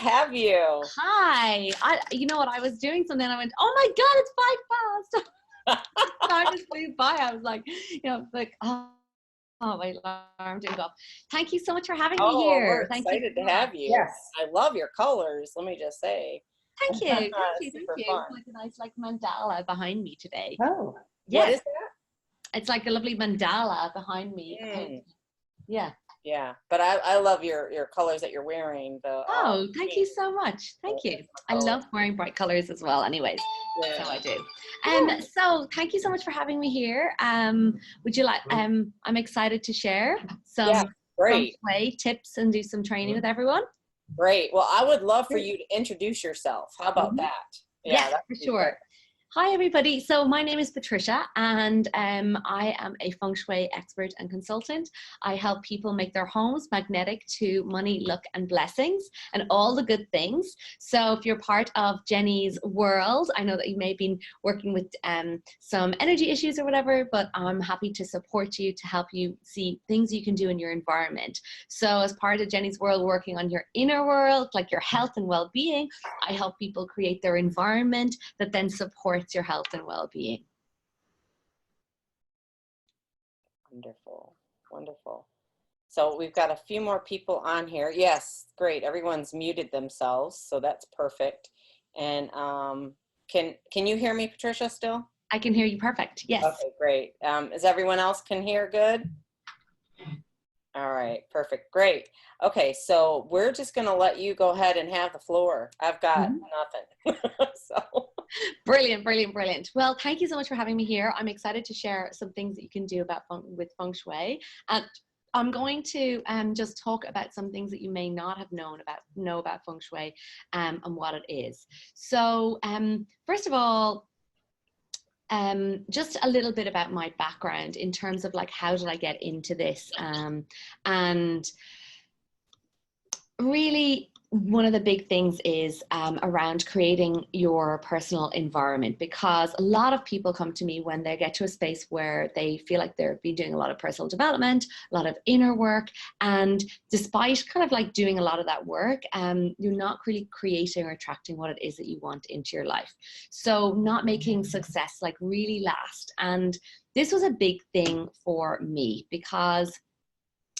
have you. Hi. You know what? I was doing something and I went, oh my God, it's 5 past. Time just flew by. I was like, my alarm didn't go off. Thank you so much for having me Oh, we're here. Thank you excited so to much. have you. Yes. I love your colors, let me just say. Thank you. Thank you. Super Thank you. fun. It's like a nice mandala behind me today. Oh. Yeah. What is that? It's like a lovely mandala behind me. Yeah. Yeah, but I love your colors that you're wearing. Thank you so much. Thank you. I love wearing bright colors as well anyways. Yeah. So I do. So thank you so much for having me here. Would you like, I'm excited to share some Feng Shui tips and do some training with everyone. Great. Well, I would love for you to introduce yourself. How about that? Yeah, for sure. Hi, everybody. So my name is Patricia, and I am a Feng Shui expert and consultant. I help people make their homes magnetic to money, luck, and blessings, and all the good things. So if you're part of Jenny's world, I know that you may have been working with some energy issues or whatever, but I'm happy to support you to help you see things you can do in your environment. So as part of Jenny's world, working on your inner world, like your health and well-being, I help people create their environment that then supports your health and well-being. Wonderful, wonderful. So we've got a few more people on here. Yes, great. Everyone's muted themselves, so that's perfect. And can you hear me, Patricia, still? I can hear you perfect. Yes. Okay, great. Is everyone else can hear good? All right, perfect, great. Okay, so we're just gonna let you go ahead and have the floor. I've got nothing. So. Brilliant, brilliant, brilliant. Well, thank you so much for having me here. I'm excited to share some things that you can do with Feng Shui. And I'm going to just talk about some things that you may not have know about Feng Shui and what it is. So first of all, just a little bit about my background in terms of like, how did I get into this? And really, one of the big things is around creating your personal environment, because a lot of people come to me when they get to a space where they feel like they've been doing a lot of personal development, a lot of inner work, and despite kind of like doing a lot of that work, you're not really creating or attracting what it is that you want into your life. So not making success like really last. And this was a big thing for me because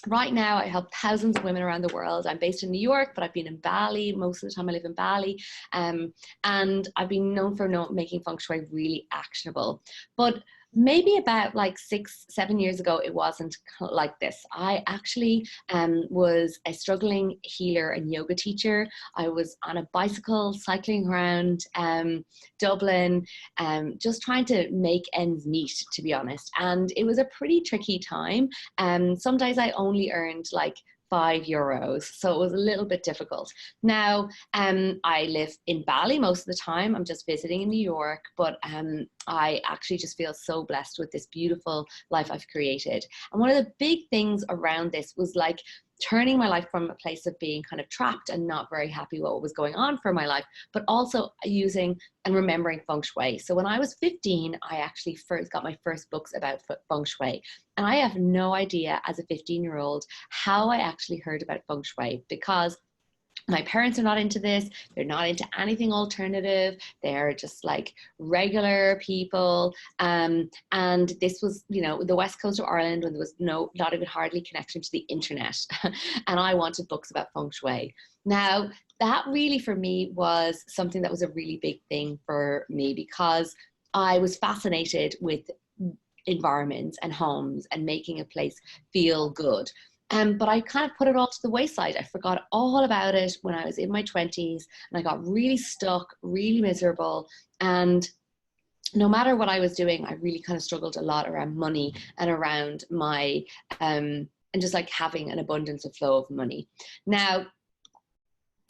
right now, I help thousands of women around the world. I'm based in New York, but I've been in Bali. Most of the time I live in Bali. And I've been known for making Feng Shui really actionable. But maybe about like 6-7 years ago, it wasn't like this. I actually was a struggling healer and yoga teacher. I was on a bicycle cycling around Dublin, just trying to make ends meet, to be honest. And it was a pretty tricky time. Some days I only earned like €5, so it was a little bit difficult. Now, I live in Bali most of the time. I'm just visiting in New York, but I actually just feel so blessed with this beautiful life I've created. And one of the big things around this was like turning my life from a place of being kind of trapped and not very happy with what was going on for my life, but also using and remembering Feng Shui. So when I was 15, I actually first got my first books about Feng Shui. And I have no idea as a 15-year-old how I actually heard about Feng Shui, because my parents are not into this. They're not into anything alternative. They're just like regular people. And this was, you know, the west coast of Ireland when there was not even hardly connection to the internet. And I wanted books about Feng Shui. Now, that really for me was something that was a really big thing for me, because I was fascinated with environments and homes and making a place feel good. But I kind of put it all to the wayside. I forgot all about it when I was in my 20s, and I got really stuck, really miserable. And no matter what I was doing, I really kind of struggled a lot around money and around my, and just like having an abundance of flow of money. Now,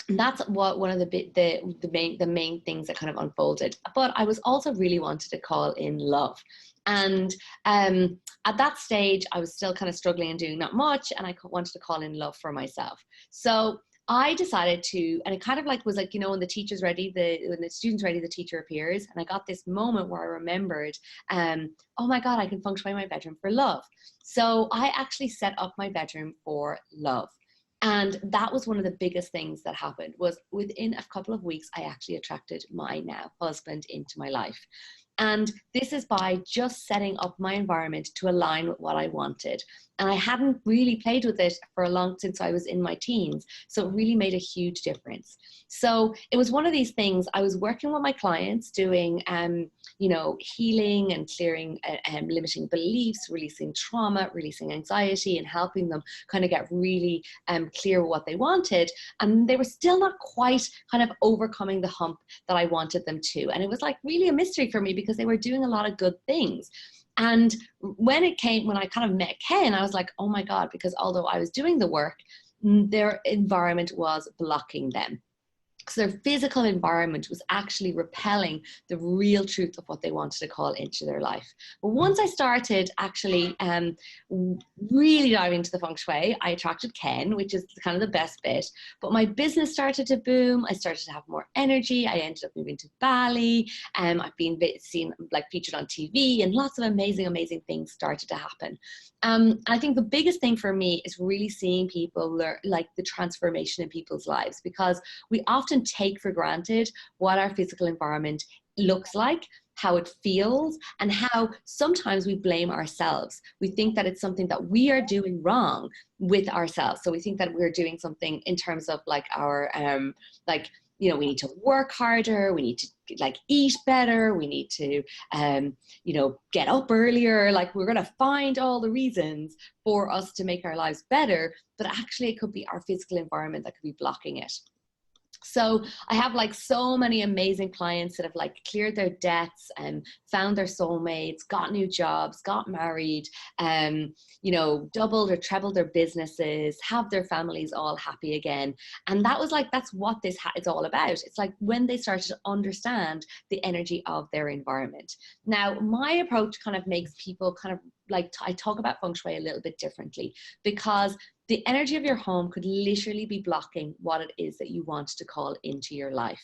that's what one of the main things that kind of unfolded. But I was also really wanted to call in love. And at that stage, I was still kind of struggling and doing not much, and I wanted to call in love for myself. So I decided to, and it kind of like was like, you know, when the teacher's ready, when the student's ready, the teacher appears. And I got this moment where I remembered, oh my God, I can Feng Shui my bedroom for love. So I actually set up my bedroom for love. And that was one of the biggest things that happened. Was within a couple of weeks, I actually attracted my now husband into my life. And this is by just setting up my environment to align with what I wanted. And I hadn't really played with it for a long since I was in my teens. So it really made a huge difference. So it was one of these things. I was working with my clients doing, healing and clearing limiting beliefs, releasing trauma, releasing anxiety, and helping them kind of get really clear what they wanted. And they were still not quite kind of overcoming the hump that I wanted them to. And it was like really a mystery for me because they were doing a lot of good things. And when I kind of met Ken, I was like, oh my God, because although I was doing the work, their environment was blocking them. So their physical environment was actually repelling the real truth of what they wanted to call into their life. But once I started actually really diving into the Feng Shui, I attracted Ken, which is kind of the best bit. But my business started to boom. I started to have more energy. I ended up moving to Bali. I've been seen, like, featured on TV, and lots of amazing, amazing things started to happen. I think the biggest thing for me is really seeing people learn, like, the transformation in people's lives, because we often take for granted what our physical environment looks like, how it feels, and how sometimes we blame ourselves. We think that it's something that we are doing wrong with ourselves. So we think that we're doing something in terms of like our we need to work harder, we need to like eat better, we need to get up earlier. Like, we're going to find all the reasons for us to make our lives better, but actually it could be our physical environment that could be blocking it. So I have like so many amazing clients that have like cleared their debts and found their soulmates, got new jobs, got married, doubled or trebled their businesses, have their families all happy again. And that was like, that's what this it's all about. It's like when they started to understand the energy of their environment. Now, my approach kind of makes people kind of like, I talk about Feng Shui a little bit differently, because the energy of your home could literally be blocking what it is that you want to call into your life.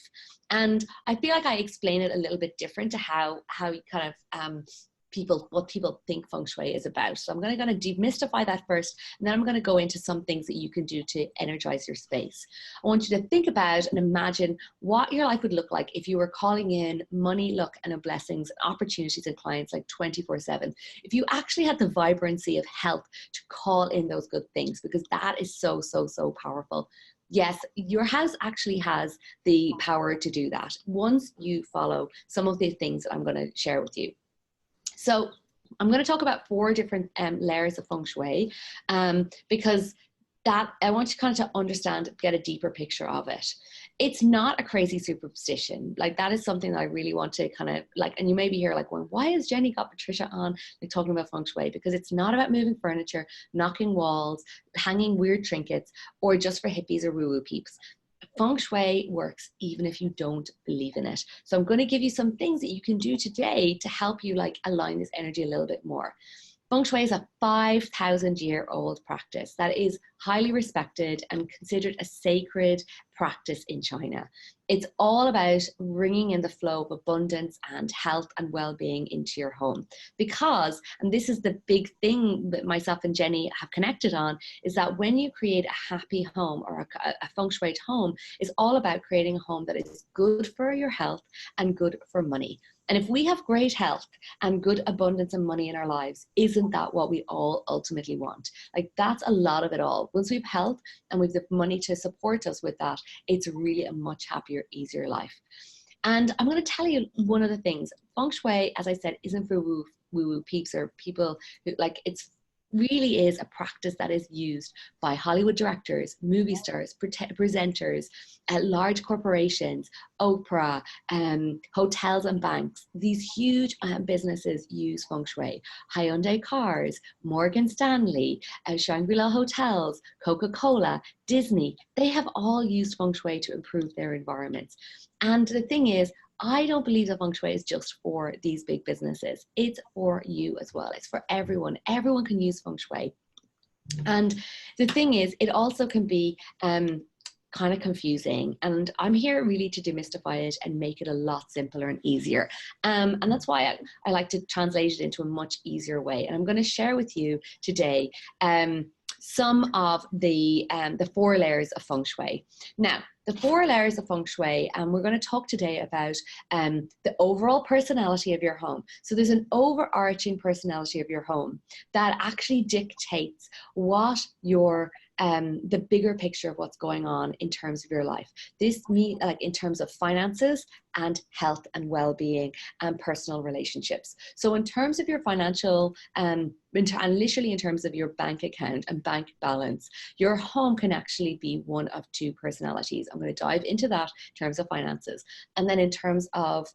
And I feel like I explain it a little bit different to how you kind of what people think Feng Shui is about. So I'm going to demystify that first, and then I'm going to go into some things that you can do to energize your space. I want you to think about and imagine what your life would look like if you were calling in money, luck, and blessings, opportunities, and clients like 24/7. If you actually had the vibrancy of health to call in those good things, because that is so, so, so powerful. Yes, your house actually has the power to do that once you follow some of the things that I'm going to share with you. So I'm going to talk about 4 different layers of Feng Shui, because that I want you kind of to understand, get a deeper picture of it. It's not a crazy superstition. Like, that is something that I really want to kind of like, and you may be here like, well, why has Jenny got Patricia on like talking about Feng Shui? Because it's not about moving furniture, knocking walls, hanging weird trinkets, or just for hippies or woo-woo peeps. Feng Shui works even if you don't believe in it. So I'm going to give you some things that you can do today to help you like align this energy a little bit more. Feng Shui is a 5,000-year-old practice that is highly respected and considered a sacred practice in China. It's all about bringing in the flow of abundance and health and well-being into your home. Because, and this is the big thing that myself and Jenny have connected on, is that when you create a happy home or a Feng Shui home, is all about creating a home that is good for your health and good for money. And if we have great health and good abundance and money in our lives, isn't that what we all ultimately want? Like, that's a lot of it all. Once we've health and we've the money to support us with that, it's really a much happier, easier life. And I'm going to tell you one of the things. Feng Shui, as I said, isn't for woo-woo peeps or people who, like, it's really is a practice that is used by Hollywood directors, movie stars, presenters, large corporations, Oprah, hotels and banks. These huge businesses use Feng Shui. Hyundai Cars, Morgan Stanley, Shangri-La Hotels, Coca-Cola, Disney, they have all used Feng Shui to improve their environments. And the thing is, I don't believe that Feng Shui is just for these big businesses. It's for you as well. It's for everyone. Everyone can use Feng Shui. And the thing is, it also can be kind of confusing. And I'm here really to demystify it and make it a lot simpler and easier. And that's why I like to translate it into a much easier way. And I'm going to share with you today some of the 4 layers of Feng Shui. Now, the 4 layers of Feng Shui, and we're going to talk today about the overall personality of your home. So there's an overarching personality of your home that actually dictates what your the bigger picture of what's going on in terms of your life. This means like in terms of finances and health and well-being and personal relationships. So in terms of your financial and literally in terms of your bank account and bank balance, your home can actually be one of 2 personalities. I'm going to dive into that in terms of finances. And then in terms of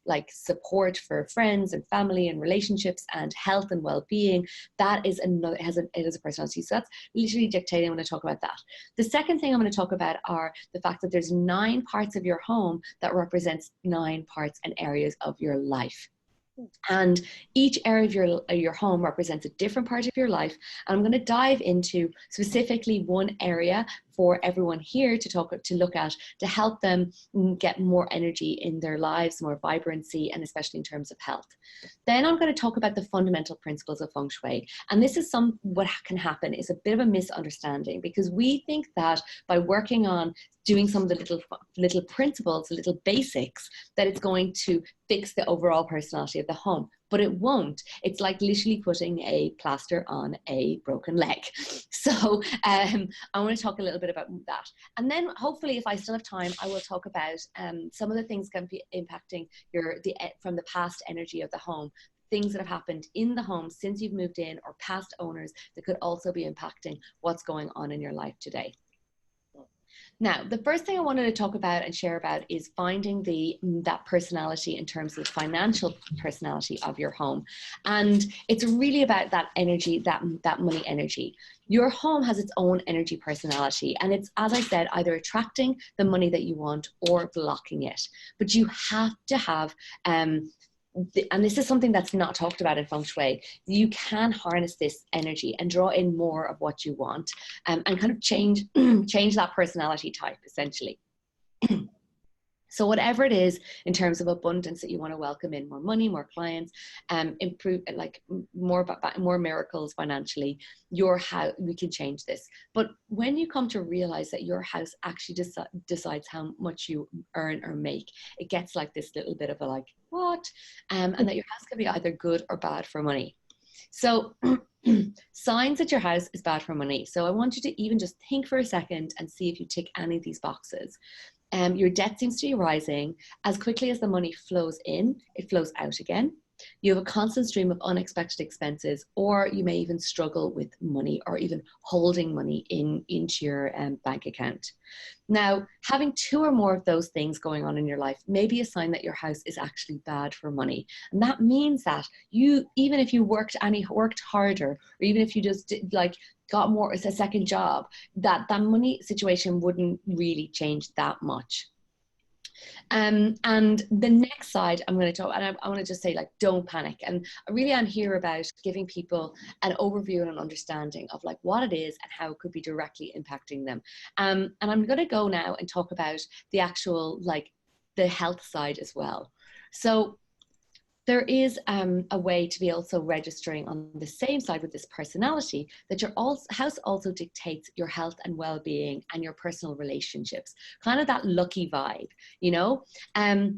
like support for friends and family and relationships and health and well-being, that is another, it is a personality. So that's literally dictating. I'm going to talk about that. The second thing I'm going to talk about are the fact that there's 9 parts of your home that represents 9 parts and areas of your life. And each area of your home represents a different part of your life. And I'm going to dive into specifically one area for everyone here to look at, to help them get more energy in their lives, more vibrancy, and especially in terms of health. Then I'm going to talk about the fundamental principles of Feng Shui. And this is what can happen is a bit of a misunderstanding, because we think that by working on doing some of the little principles, the little basics, that it's going to fix the overall personality of the home. But it won't. It's like literally putting a plaster on a broken leg. So I want to talk a little bit about that. And then hopefully, if I still have time, I will talk about some of the things can be impacting from the past energy of the home, things that have happened in the home since you've moved in, or past owners that could also be impacting what's going on in your life today. Now, the first thing I wanted to talk about and share about is finding that personality in terms of financial personality of your home. And it's really about that energy, that money energy. Your home has its own energy personality, and it's, as I said, either attracting the money that you want or blocking it. But you have to have and this is something that's not talked about in Feng Shui. You can harness this energy and draw in more of what you want, and kind of change that personality type, essentially. So whatever it is in terms of abundance that you want to welcome in, more money, more clients, improve, like more miracles financially, we can change this. But when you come to realize that your house actually decides how much you earn or make, it gets like this little bit of a like, what? And that your house can be either good or bad for money. So signs that your house is bad for money. So I want you to even just think for a second and see if you tick any of these boxes. Your debt seems to be rising. As quickly as the money flows in, it flows out again. You have a constant stream of unexpected expenses, or you may even struggle with money or even holding money into your bank account. Now, having 2 or more of those things going on in your life may be a sign that your house is actually bad for money. And that means that even if you worked harder, or even if you just got more as a second job, that money situation wouldn't really change that much. And the next side I'm going to talk, and I want to just say, like, don't panic. And really I'm here about giving people an overview and an understanding of like what it is and how it could be directly impacting them. And I'm going to go now and talk about the actual, like, the health side as well. So there is a way to be also registering on the same side with this personality, that your house also dictates your health and well-being and your personal relationships, kind of that lucky vibe, you know?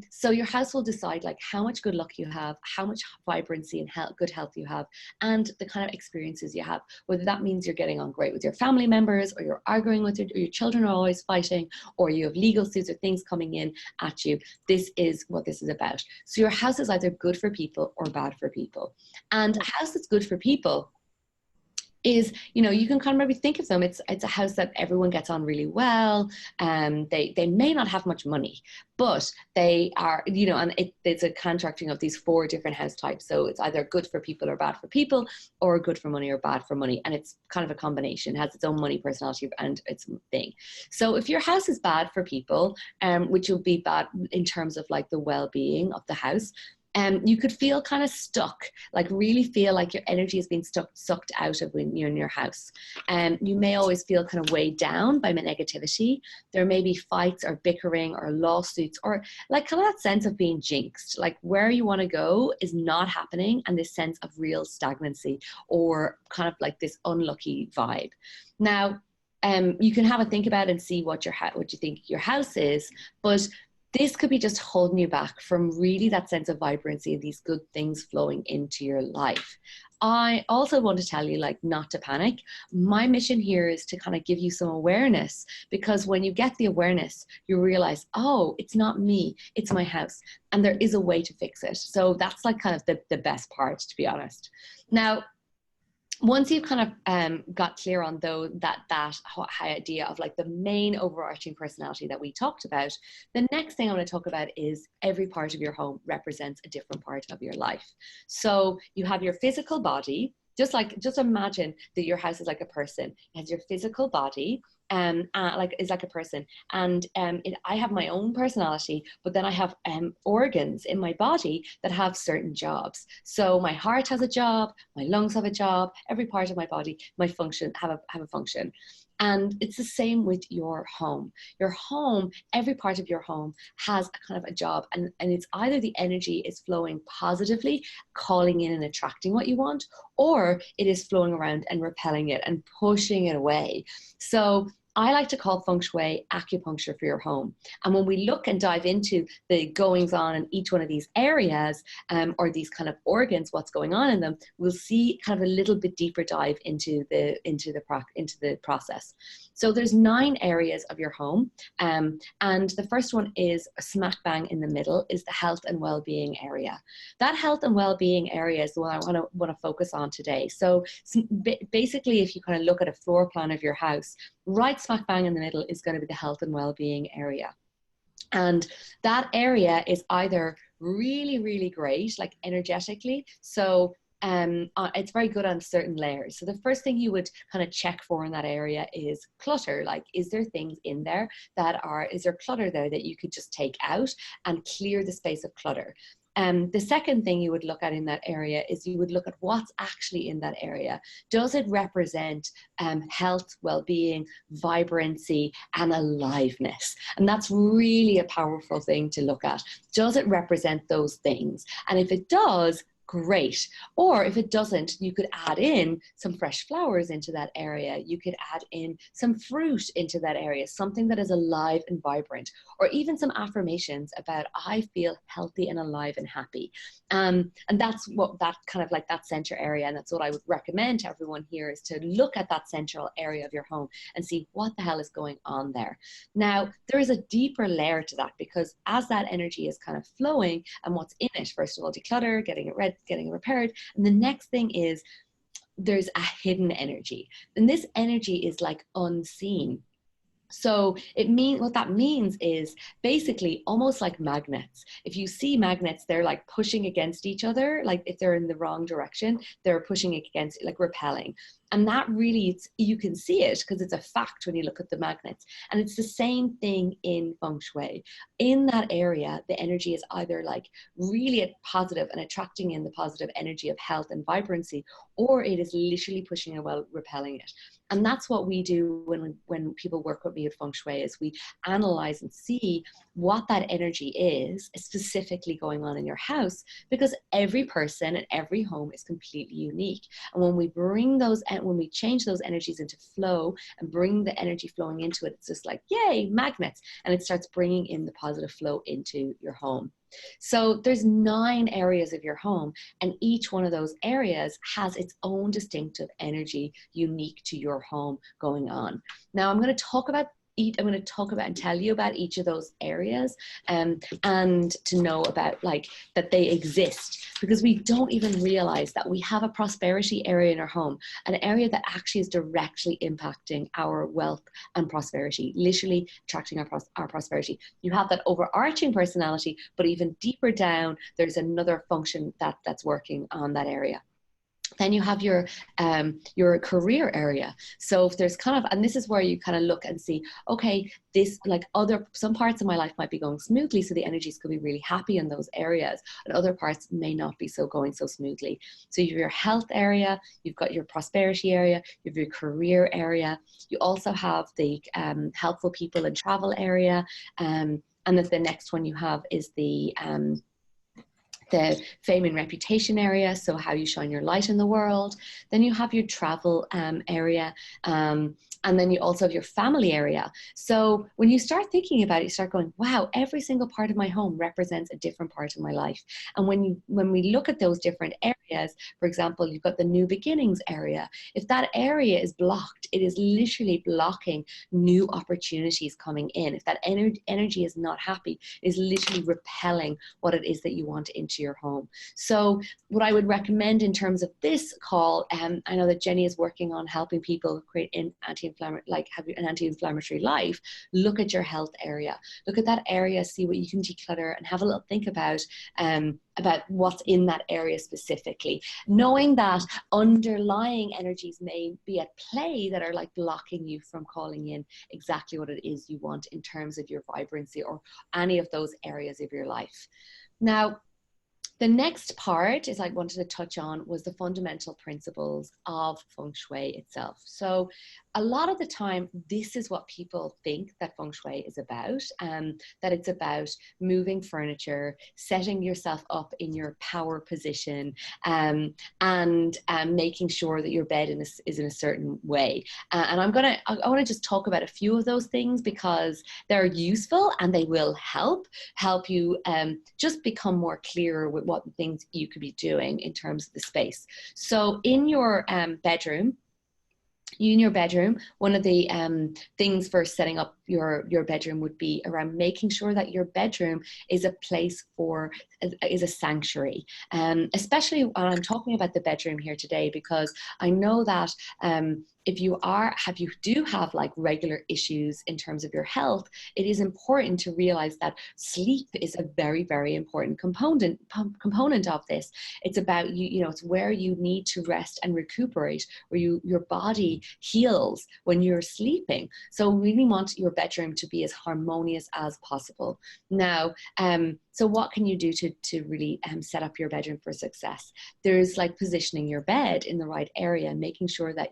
So your house will decide like how much good luck you have, how much vibrancy and good health you have, and the kind of experiences you have, whether that means you're getting on great with your family members, or you're arguing with your children are always fighting, or you have legal suits or things coming in at you. This is what this is about. So your house is either good for people or bad for people. And a house that's good for people is, you know, you can kind of maybe think of them, it's a house that everyone gets on really well. They may not have much money, but they are, you know, and it's a contracting of these 4 different house types. So it's either good for people or bad for people, or good for money or bad for money. And it's kind of a combination, it has its own money personality and its thing. So if your house is bad for people, which will be bad in terms of like the well-being of the house, you could feel kind of stuck, like really feel like your energy is being sucked out of when you're in your house. You may always feel kind of weighed down by negativity. There may be fights or bickering or lawsuits, or like kind of that sense of being jinxed, like where you want to go is not happening, and this sense of real stagnancy or kind of like this unlucky vibe. Now, you can have a think about it and see what you think your house is, but this could be just holding you back from really that sense of vibrancy and these good things flowing into your life. I also want to tell you, like, not to panic. My mission here is to kind of give you some awareness, because when you get the awareness, you realize, oh, it's not me, it's my house, and there is a way to fix it. So that's like kind of the best part, to be honest. Now, once you've kind of got clear on though that idea of like the main overarching personality that we talked about, the next thing I want to talk about is every part of your home represents a different part of your life. So you have your physical body, just imagine that your house is like a person. It has your physical body, like is like a person, and I have my own personality, but then I have organs in my body that have certain jobs. So my heart has a job, my lungs have a job, every part of my body, my function have a function. And it's the same with your home. Your home, every part of your home has a kind of a job, and it's either the energy is flowing positively, calling in and attracting what you want, or it is flowing around and repelling it and pushing it away. So I like to call Feng Shui acupuncture for your home. And when we look and dive into the goings on in each one of these areas, or these kind of organs, what's going on in them, we'll see kind of a little bit deeper dive into the process. So there's 9 areas of your home, and the first one is smack bang in the middle is the health and well-being area. That health and well-being area is the one I want to focus on today. So basically, if you kind of look at a floor plan of your house, right smack bang in the middle is going to be the health and well-being area. And that area is either really, really great, like energetically. So it's very good on certain layers. So the first thing you would kind of check for in that area is clutter. Like, is there things in there is there clutter there that you could just take out and clear the space of clutter? The second thing you would look at in that area is you would look at what's actually in that area. Does it represent health, well-being, vibrancy, and aliveness? And that's really a powerful thing to look at. Does it represent those things? And if it does, great. Or if it doesn't, you could add in some fresh flowers into that area. You could add in some fruit into that area, something that is alive and vibrant, or even some affirmations about, I feel healthy and alive and happy. And that's what that kind of like that center area. And that's what I would recommend to everyone here, is to look at that central area of your home and see what the hell is going on there. Now, there is a deeper layer to that, because as that energy is kind of flowing, and what's in it, first of all, declutter, getting it ready, getting it repaired. And the next thing is there's a hidden energy. And this energy is like unseen. So what that means is basically almost like magnets. If you see magnets, they're like pushing against each other. Like if they're in the wrong direction, they're pushing against, like repelling. And that really, you can see it because it's a fact when you look at the magnets. And it's the same thing in Feng Shui. In that area, the energy is either like really positive and attracting in the positive energy of health and vibrancy, or it is literally pushing it while repelling it. And that's what we do when people work with me with Feng Shui, is we analyze and see what that energy is specifically going on in your house, because every person and every home is completely unique. And when we change those energies into flow and bring the energy flowing into it, it's just like, yay, magnets. And it starts bringing in the positive flow into your home. So there's 9 areas of your home, and each one of those areas has its own distinctive energy unique to your home going on. Now I'm going to talk about and tell you about each of those areas, and to know about like that they exist, because we don't even realize that we have a prosperity area in our home, an area that actually is directly impacting our wealth and prosperity, literally attracting our prosperity. You have that overarching personality, but even deeper down, there's another function that's working on that area. Then you have your career area. So if there's kind of, and this is where you kind of look and see, okay, this, like, some parts of my life might be going smoothly, so the energies could be really happy in those areas, and other parts may not be going so smoothly. So you have your health area, you've got your prosperity area, you have your career area, you also have the helpful people and travel area, and then the next one you have is the fame and reputation area, so how you shine your light in the world. Then you have your travel area, and then you also have your family area. So when you start thinking about it, you start going, wow, every single part of my home represents a different part of my life. And when we look at those different areas, for example, you've got the new beginnings area. If that area is blocked, it is literally blocking new opportunities coming in. If that energy is not happy, it is literally repelling what it is that you want into your home. So what I would recommend in terms of this call, I know that Jenny is working on helping people create an anti-inflammatory life. Look at your health area. Look at that area, see what you can declutter, and have a little think about what's in that area specifically. Knowing that underlying energies may be at play that are like blocking you from calling in exactly what it is you want in terms of your vibrancy or any of those areas of your life. Now, the next part is I wanted to touch on was the fundamental principles of Feng Shui itself. So a lot of the time, this is what people think that Feng Shui is about, that it's about moving furniture, setting yourself up in your power position, and making sure that your bed is in a certain way. And I want to just talk about a few of those things because they're useful and they will help you just become more clearer with what things you could be doing in terms of the space. So in your bedroom, one of the things for setting up your bedroom would be around making sure that your bedroom is a place is a sanctuary. Especially when I'm talking about the bedroom here today, because I know that if you do have like regular issues in terms of your health, it is important to realize that sleep is a very, very important component of this. It's about it's where you need to rest and recuperate, where your body heals when you're sleeping. So we really want your bedroom to be as harmonious as possible. Now, so what can you do to really set up your bedroom for success? There's like positioning your bed in the right area, making sure that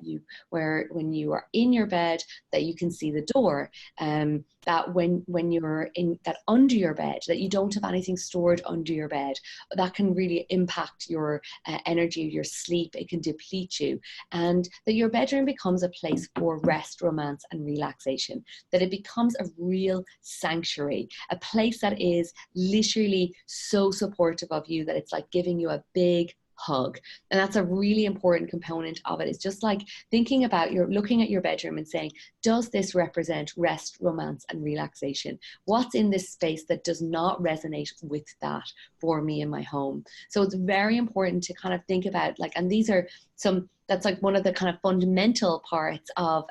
when you are in your bed, that you can see the door, that when you're in that under your bed, that you don't have anything stored under your bed. That can really impact your energy, your sleep. It can deplete you, and that your bedroom becomes a place for rest, romance, and relaxation. That it becomes a real sanctuary, a place that is literally so supportive of you that it's like giving you a big hug. And that's a really important component of it. It's just like thinking about looking at your bedroom and saying, does this represent rest, romance, and relaxation? What's in this space that does not resonate with that for me in my home? So it's very important to kind of think about and these are that's like one of the kind of fundamental parts of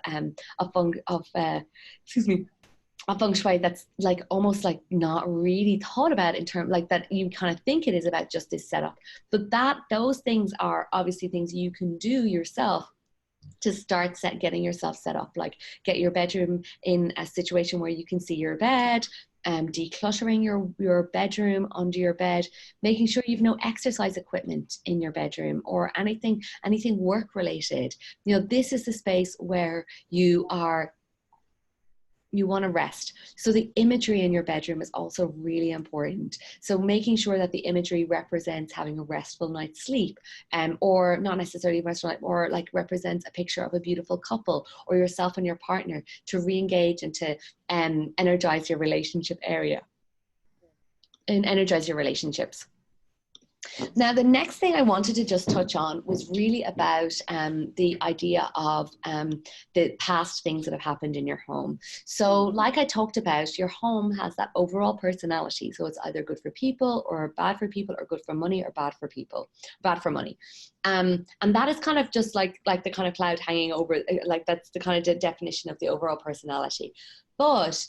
Feng Shui that's like almost like not really thought about in terms like that you kind of think it is about just this setup. But those things are obviously things you can do yourself to start getting yourself set up. Like get your bedroom in a situation where you can see your bed, decluttering your bedroom, under your bed, making sure you've no exercise equipment in your bedroom or anything work related. This is the space where you want to rest. So the imagery in your bedroom is also really important. So making sure that the imagery represents having a restful night's sleep, or not necessarily restful night, or like represents a picture of a beautiful couple or yourself and your partner to re-engage and to energize your relationship area and energize your relationships. Now, the next thing I wanted to just touch on was really about the idea of the past things that have happened in your home. So like I talked about, your home has that overall personality. So it's either good for people or bad for people, or good for money or bad for money. And that is kind of just like the kind of cloud hanging over, like that's the kind of definition of the overall personality. But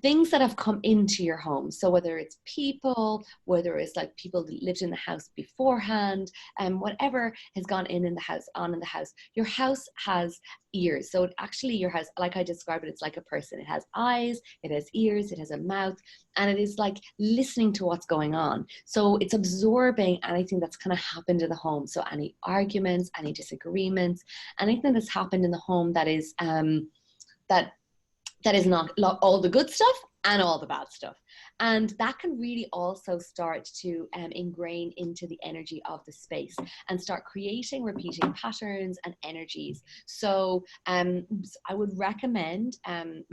things that have come into your home. So whether it's people, whether it's like people that lived in the house beforehand, and whatever has gone in the house, on in the house, your house has ears. So actually your house, like I described it, it's like a person. It has eyes, it has ears, it has a mouth, and it is like listening to what's going on. So it's absorbing anything that's kind of happened in the home. So any arguments, any disagreements, anything that's happened in the home that is that that is not all the good stuff and all the bad stuff. And that can really also start to ingrain into the energy of the space and start creating repeating patterns and energies. So I would recommend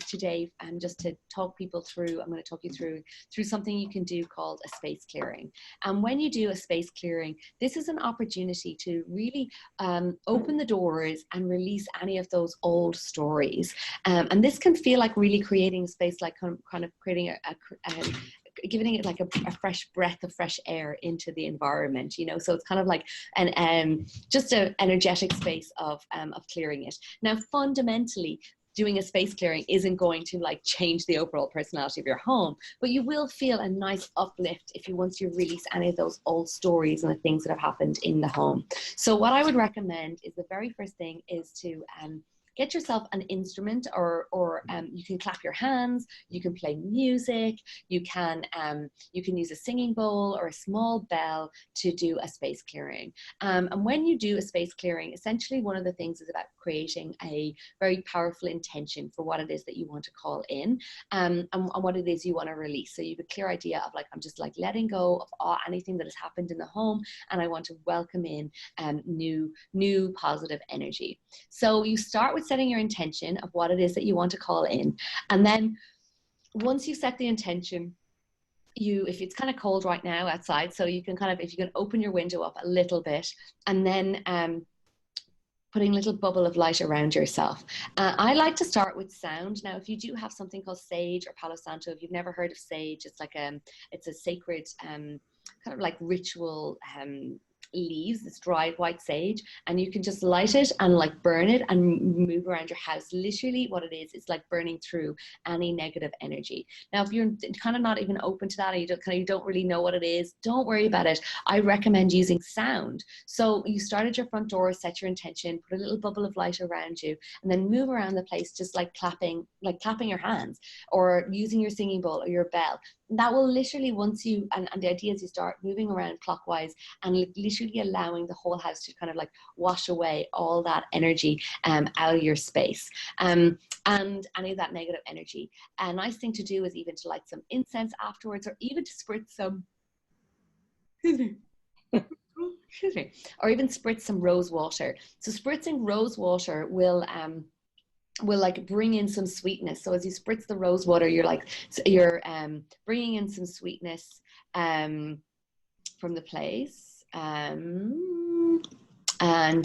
today, just to talk people through, I'm going to talk you through something you can do called a space clearing. And when you do a space clearing, this is an opportunity to really open the doors and release any of those old stories. And this can feel like really creating space, like kind of creating giving it like a fresh breath of fresh air into the environment, you know. So it's kind of like an just an energetic space of clearing it. Now, fundamentally, doing a space clearing isn't going to like change the overall personality of your home, but you will feel a nice uplift if you once you release any of those old stories and the things that have happened in the home. So what I would recommend is, the very first thing is to get yourself an instrument, or you can clap your hands, you can play music, you can use a singing bowl or a small bell to do a space clearing. And when you do a space clearing, essentially one of the things is about creating a very powerful intention for what it is that you want to call in, and what it is you want to release. So you have a clear idea of like, I'm just like letting go of anything that has happened in the home, and I want to welcome in new positive energy. So you start with setting your intention of what it is that you want to call in. And then once you set the intention, if it's kind of cold right now outside, so you can if you can open your window up a little bit, and then putting a little bubble of light around yourself. I like to start with sound. Now, if you do have something called sage or Palo Santo, if you've never heard of sage, it's like it's a sacred kind of like ritual leaves, this dried white sage, and you can just light it and like burn it and move around your house. Literally what it is, it's like burning through any negative energy. Now, if you're kind of not even open to that, or you don't really know what it is, don't worry about it. I recommend using sound. So you start at your front door, set your intention, put a little bubble of light around you, and then move around the place just like clapping your hands, or using your singing bowl or your bell. That will literally, once you, and the idea is you start moving around clockwise and literally allowing the whole house to kind of like wash away all that energy out of your space, and any of that negative energy. A nice thing to do is even to light some incense afterwards, or even to spritz some or even spritz some rose water. So spritzing rose water will like bring in some sweetness. So as you spritz the rose water, you're bringing in some sweetness from the place, and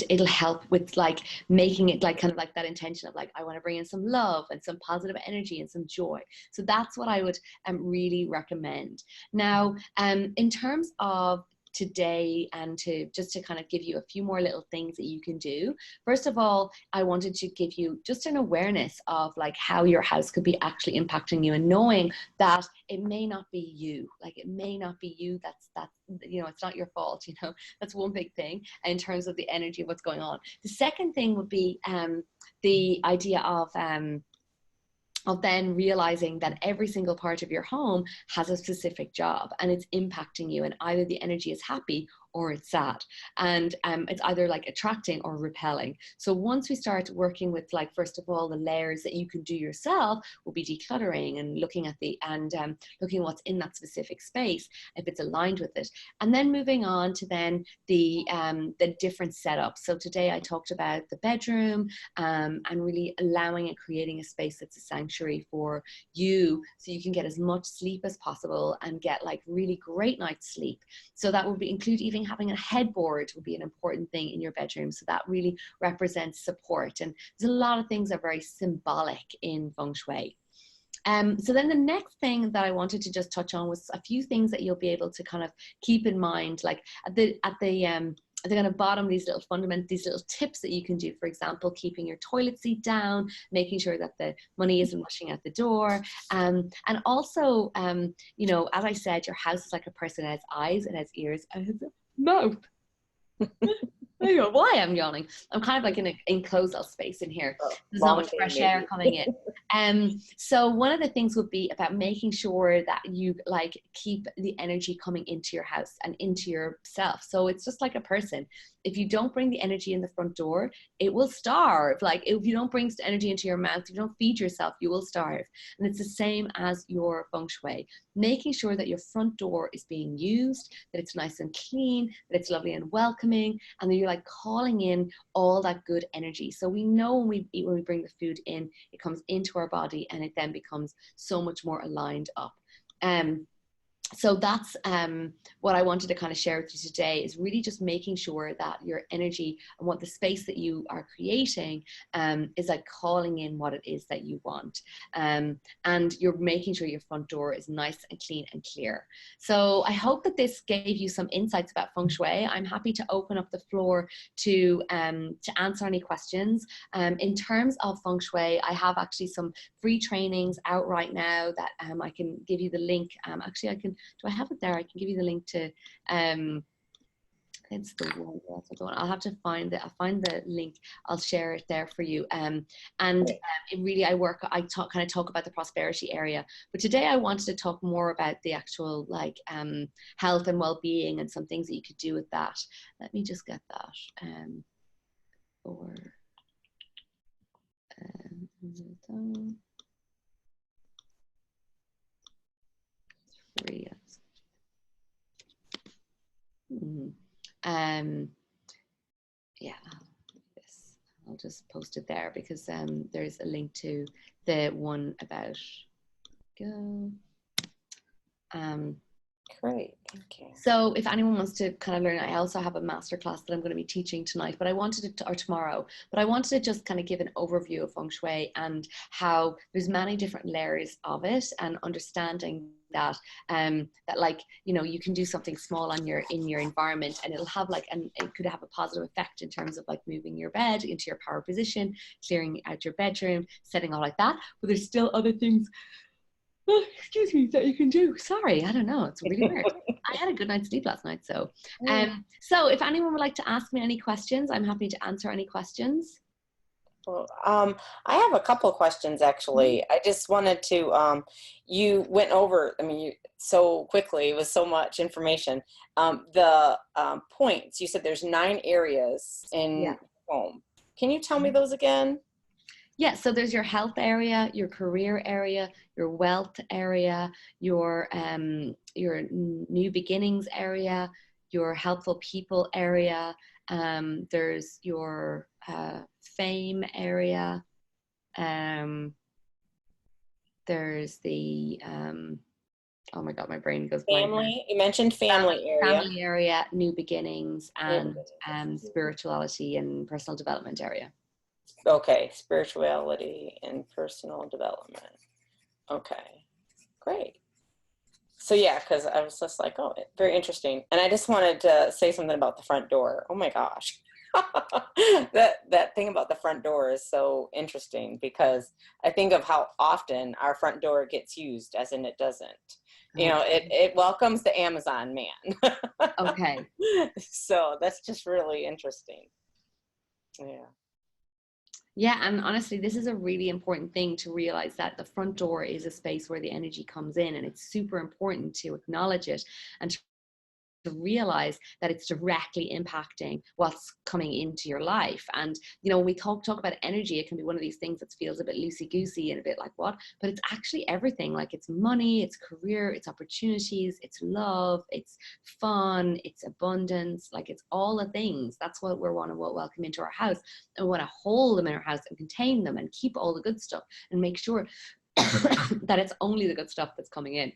it'll help with like making it like kind of like that intention of like, I want to bring in some love and some positive energy and some joy. So that's what I would really recommend. Now, in terms of today, and to kind of give you a few more little things that you can do. First of all, I wanted to give you just an awareness of like how your house could be actually impacting you, and knowing that it may not be you. Like, it may not be you. That's you know, it's not your fault. You know, that's one big thing in terms of the energy of what's going on. The second thing would be the idea of then realizing that every single part of your home has a specific job, and it's impacting you, and either the energy is happy or it's sad, and it's either like attracting or repelling. So once we start working with, like, first of all, the layers that you can do yourself, will be decluttering and looking at looking what's in that specific space, if it's aligned with it, and then moving on to then the different setups. So today I talked about the bedroom, and really allowing and creating a space that's a sanctuary for you, so you can get as much sleep as possible and get like really great night's sleep. So that would include even having a headboard would be an important thing in your bedroom. So that really represents support. And there's a lot of things that are very symbolic in Feng Shui. So then the next thing that I wanted to just touch on was a few things that you'll be able to kind of keep in mind, like at the they're going to bottom these little these little tips that you can do. For example, keeping your toilet seat down, making sure that the money isn't rushing out the door. And also, you know, as I said, your house is like a person. It has eyes, it has ears, it has a mouth. There you go. Why I'm yawning. I'm kind of like in an enclosed space in here. There's not much fresh air coming in. So one of the things would be about making sure that you like keep the energy coming into your house and into yourself. So it's just like a person. If you don't bring the energy in the front door, it will starve. Like if you don't bring energy into your mouth, if you don't feed yourself, you will starve. And it's the same as your feng shui. Making sure that your front door is being used, that it's nice and clean, that it's lovely and welcoming, and that you're like calling in all that good energy. So we know when we eat, when we bring the food in, it comes into our body and it then becomes so much more aligned up. So that's what I wanted to kind of share with you today, is really just making sure that your energy and what the space that you are creating is like calling in what it is that you want. And you're making sure your front door is nice and clean and clear. So I hope that this gave you some insights about feng shui. I'm happy to open up the floor to answer any questions. In terms of feng shui, I have actually some free trainings out right now that I can give you the link. Actually, I can. Do I have it there? I can give you the link to. It's the one. That's the one. I'll have to find it. I'll find the link. I'll share it there for you. It really, I talk about the prosperity area. But today I wanted to talk more about the actual like health and well-being and some things that you could do with that. Let me just get that. Free. Yeah, I'll just post it there because there's a link to the one about go. Great, thank you. So if anyone wants to kind of learn, I also have a masterclass that I'm going to be teaching tonight, but I wanted to, or tomorrow, but I wanted to just kind of give an overview of feng shui and how there's many different layers of it, and understanding that that like, you know, you can do something small on in your environment and it'll have like, and it could have a positive effect in terms of like moving your bed into your power position, clearing out your bedroom, setting all like that. But there's still other things, oh, excuse me, that you can do. Sorry, I don't know. It's really weird. I had a good night's sleep last night. So, so if anyone would like to ask me any questions, I'm happy to answer any questions. Well, I have a couple of questions actually. I just wanted to, you went over, I mean, you so quickly, it was so much information. The points, you said there's 9 areas in home. Can you tell me those again? Yeah, so there's your health area, your career area, your wealth area, your new beginnings area, your helpful people area. There's your fame area. There's the oh my God, my brain goes blank. Family. You mentioned family area. Family area, new beginnings, and spirituality and personal development area. Okay, spirituality and personal development. Okay, great. So yeah, because I was just like, oh, very interesting. And I just wanted to say something about the front door. Oh my gosh. that thing about the front door is so interesting, because I think of how often our front door gets used, as in it doesn't. You know, it welcomes the Amazon man. Okay. So that's just really interesting. Yeah. Yeah, and honestly, this is a really important thing to realize, that the front door is a space where the energy comes in, and it's super important to acknowledge it and to realize that it's directly impacting what's coming into your life. And you know, when we talk about energy, it can be one of these things that feels a bit loosey-goosey and a bit like what, but it's actually everything. Like, it's money, it's career, it's opportunities, it's love, it's fun, it's abundance. Like, it's all the things. That's what we want to welcome into our house, and we want to hold them in our house and contain them and keep all the good stuff and make sure that it's only the good stuff that's coming in.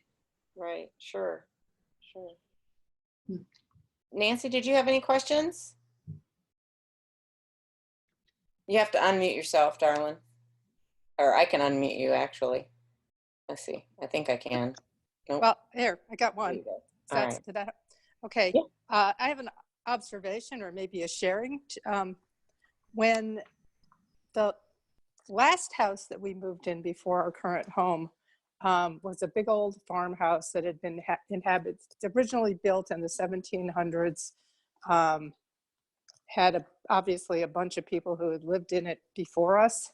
Right. Sure. Nancy, did you have any questions? You have to unmute yourself, darling. Or I can unmute you, actually. Let's see. I think I can. Nope. Well, here, I got one. All right. Okay. Yeah. I have observation or maybe a sharing. When the last house that we moved in before our current home was a big old farmhouse that had been inhabited, originally built in the 1700s, had obviously a bunch of people who had lived in it before us.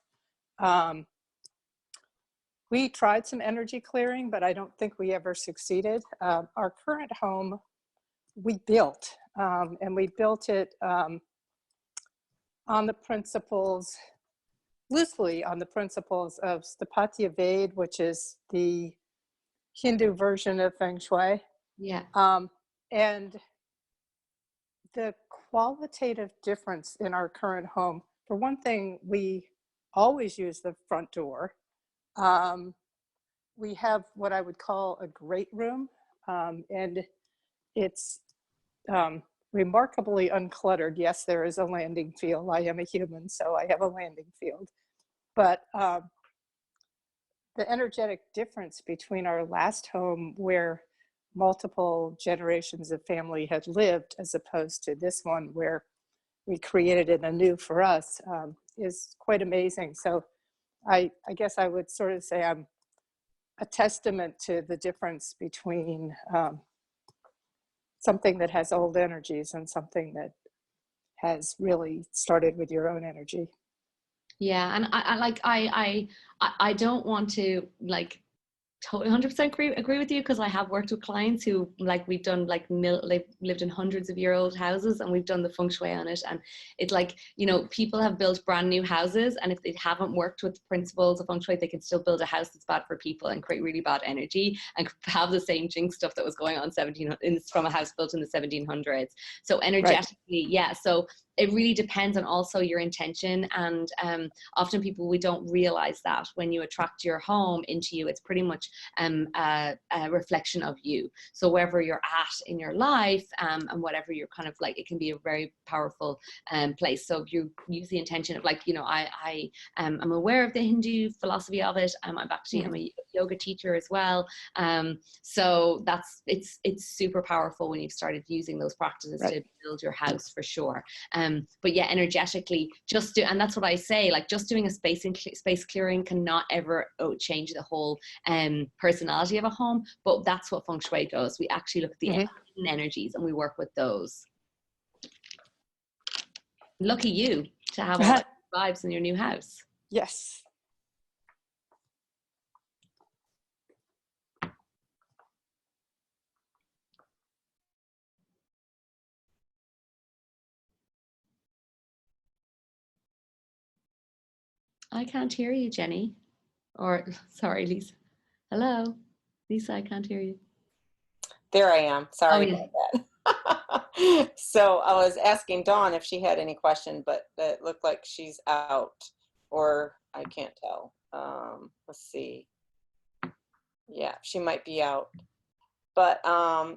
We tried some energy clearing, but I don't think we ever succeeded. Our current home, we built, and we built it on the principles, loosely on the principles of Sthapatya Ved, which is the Hindu version of Feng Shui. Yeah. And the qualitative difference in our current home, for one thing, we always use the front door. We have what I would call a great room, and it's remarkably uncluttered. Yes, there is a landing field. I am a human, so I have a landing field. But the energetic difference between our last home, where multiple generations of family had lived, as opposed to this one where we created it anew for us, is quite amazing. So I guess I would sort of say I'm a testament to the difference between something that has old energies and something that has really started with your own energy. Yeah, and I don't want to like totally 100% agree with you, because I have worked with clients who, like, we've done like they've lived in hundreds of year old houses and we've done the feng shui on it, and it's like, you know, people have built brand new houses, and if they haven't worked with principles of feng shui, they can still build a house that's bad for people and create really bad energy and have the same jinx stuff that was going on from a house built in the 1700s. So energetically, right. Yeah, so it really depends on also your intention, and often people, we don't realize that when you attract your home into you, it's pretty much a reflection of you. So wherever you're at in your life, and whatever you're kind of like, it can be a very powerful place. So if you use the intention of, like, you know, I'm aware of the Hindu philosophy of it. I'm a yoga teacher as well. So it's super powerful when you've started using those practices to build your house, for sure. But yeah, energetically, and that's what I say, like, just doing a space clearing cannot ever change the whole personality of a home, but that's what feng shui does. We actually look at the energies and we work with those. Lucky you to have all that vibes in your new house. Yes. I can't hear you, Jenny. Or, sorry, Lisa. Hello? Lisa, I can't hear you. There I am. Sorry about that. So I was asking Dawn if she had any question, but it looked like she's out, or I can't tell. Let's see. Yeah, she might be out. But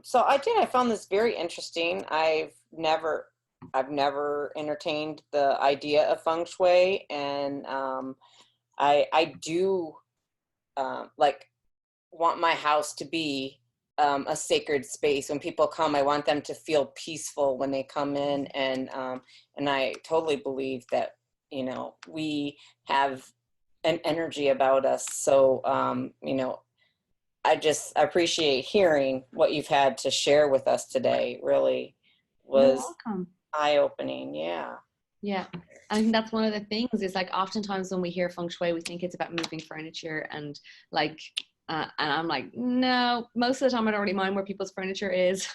so I found this very interesting. I've never entertained the idea of feng shui, and I do like want my house to be a sacred space. When people come, I want them to feel peaceful when they come in, and I totally believe that, you know, we have an energy about us. So you know, I appreciate hearing what you've had to share with us today. Really was eye-opening. Yeah. Yeah. I think that's one of the things, is like, oftentimes when we hear feng shui, we think it's about moving furniture, and like, and I'm like, no, most of the time I don't really mind where people's furniture is.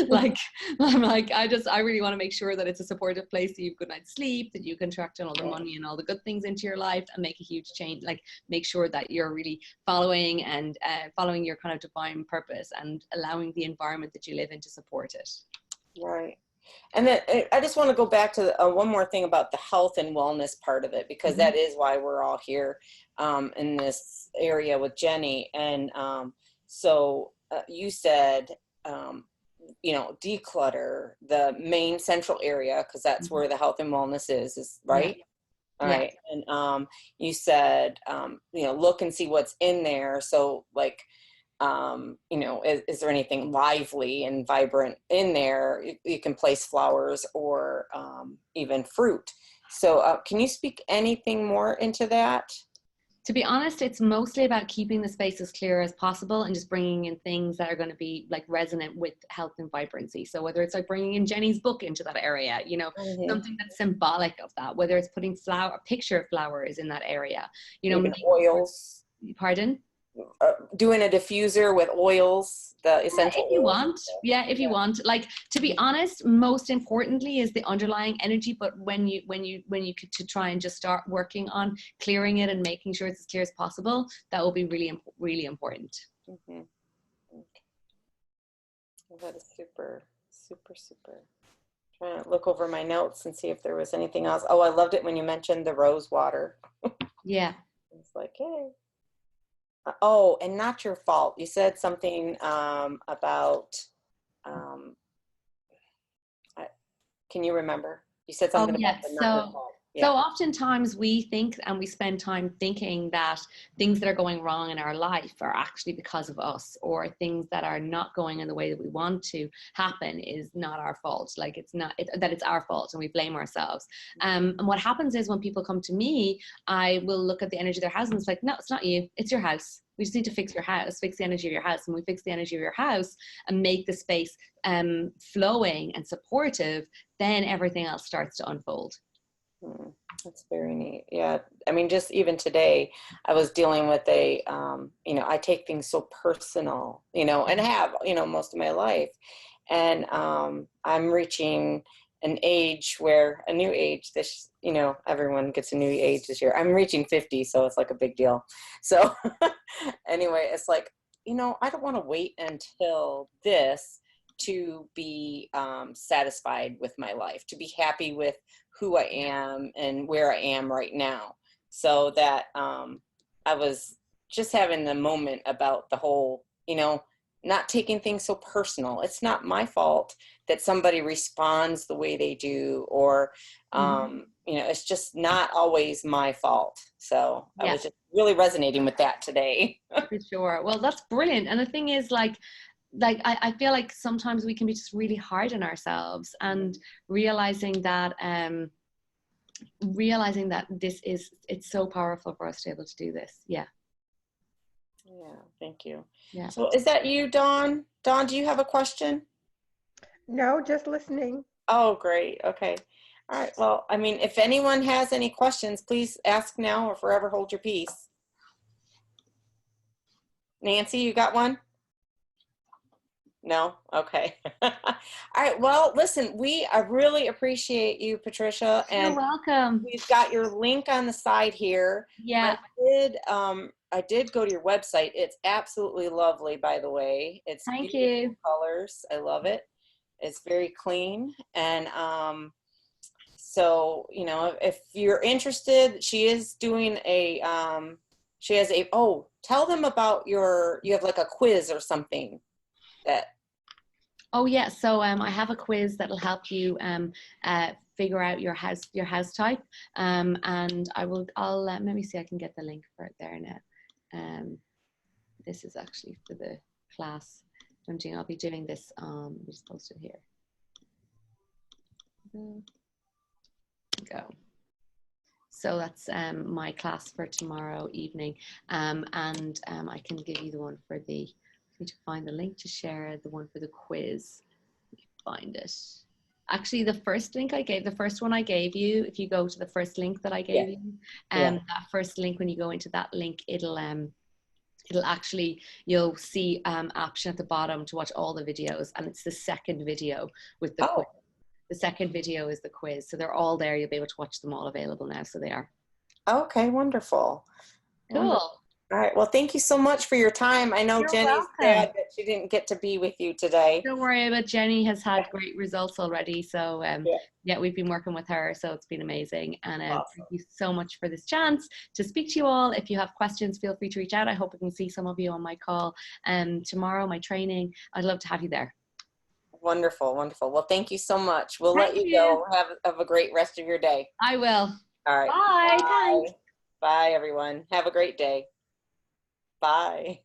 Like, I'm like, I really want to make sure that it's a supportive place, that you have a good night's sleep, that you can attract in all the money and all the good things into your life, and make a huge change. Like, make sure that you're really following your kind of divine purpose, and allowing the environment that you live in to support it. Right. And then I just want to go back to one more thing about the health and wellness part of it, because that is why we're all here in this area with Jenny. And so you said, you know, declutter the main central area, because that's where the health and wellness is right. All right. And you said, you know, look and see what's in there. So like, you know, is there anything lively and vibrant in there? You can place flowers or even fruit. So can you speak anything more into that? To be honest, it's mostly about keeping the space as clear as possible and just bringing in things that are going to be like resonant with health and vibrancy. So whether it's like bringing in Jenny's book into that area, you know, something that's symbolic of that, whether it's putting a picture of flowers in that area, you know, Even oils. Pardon? Doing a diffuser with oils, the essential if you oils. want. Yeah, if you want. Like, to be honest, most importantly is the underlying energy. But when you could to try and just start working on clearing it and making sure it's as clear as possible, that will be really important. Okay. That is super, super, super. Trying to look over my notes and see if there was anything else. Oh, I loved it when you mentioned the rose water. Yeah. It's like, hey. Oh, and not your fault. You said something about, can you remember? You said something about the not your fault. Yeah. So oftentimes we think and we spend time thinking that things that are going wrong in our life are actually because of us, or things that are not going in the way that we want to happen is not our fault. Like that it's our fault and we blame ourselves. And what happens is when people come to me, I will look at the energy of their house and it's like, no, it's not you, it's your house. We just need to fix your house, fix the energy of your house. And we fix the energy of your house and make the space flowing and supportive, then everything else starts to unfold. That's very neat. Yeah. I mean, just even today, I was dealing with a, you know, I take things so personal, you know, and have, you know, most of my life. And I'm reaching an age where a new age, this, you know, everyone gets a new age this year. I'm reaching 50, so it's like a big deal. So anyway, it's like, you know, I don't want to wait until this to be satisfied with my life, to be happy with who I am and where I am right now. So that I was just having the moment about the whole, you know, not taking things so personal. It's not my fault that somebody responds the way they do, or, you know, it's just not always my fault. So I was just really resonating with that today. For sure. Well, that's brilliant. And the thing is, like I feel like sometimes we can be just really hard on ourselves, and realizing that it's so powerful for us to be able to do this. Yeah. Thank you. Yeah. So is that you, Dawn? Dawn, do you have a question? No, just listening. Oh, great. Okay. All right. Well, I mean, if anyone has any questions, please ask now or forever hold your peace. Nancy, you got one? No? Okay. All right. Well, listen, I really appreciate you, Patricia. And you're welcome. We've got your link on the side here. Yeah. I did go to your website. It's absolutely lovely, by the way. It's Thank beautiful you. colors. I love it. It's very clean. And so, you know, if you're interested, she is doing tell them about you have like a quiz or something. Oh yeah, so I have a quiz that'll help you figure out your house type, and I'll let me see, I can get the link for it there now. This is actually for the class I'm doing. I'll be doing this. Let me just post it here. Go. So that's my class for tomorrow evening, and I can give you the one for the. Need to find the link to share the one for the quiz. Find it. Actually, the first one I gave you, if you go to the first link that I gave you, that first link, when you go into that link, it'll actually, you'll see option at the bottom to watch all the videos, and it's the second video with the quiz. The second video is the quiz, so they're all there. You'll be able to watch them all available now, so they are. Okay, wonderful. Cool. Wonderful. All right. Well, thank you so much for your time. I know You're Jenny's welcome. sad that she didn't get to be with you today. Don't worry about it. Jenny has had great results already. So we've been working with her. So it's been amazing. And Awesome. Thank you so much for this chance to speak to you all. If you have questions, feel free to reach out. I hope I can see some of you on my call tomorrow, my training. I'd love to have you there. Wonderful. Wonderful. Well, thank you so much. We'll Thank let you you. go. Have a great rest of your day. I will. All right. Bye. Bye. Thanks. Bye, everyone. Have a great day. Bye.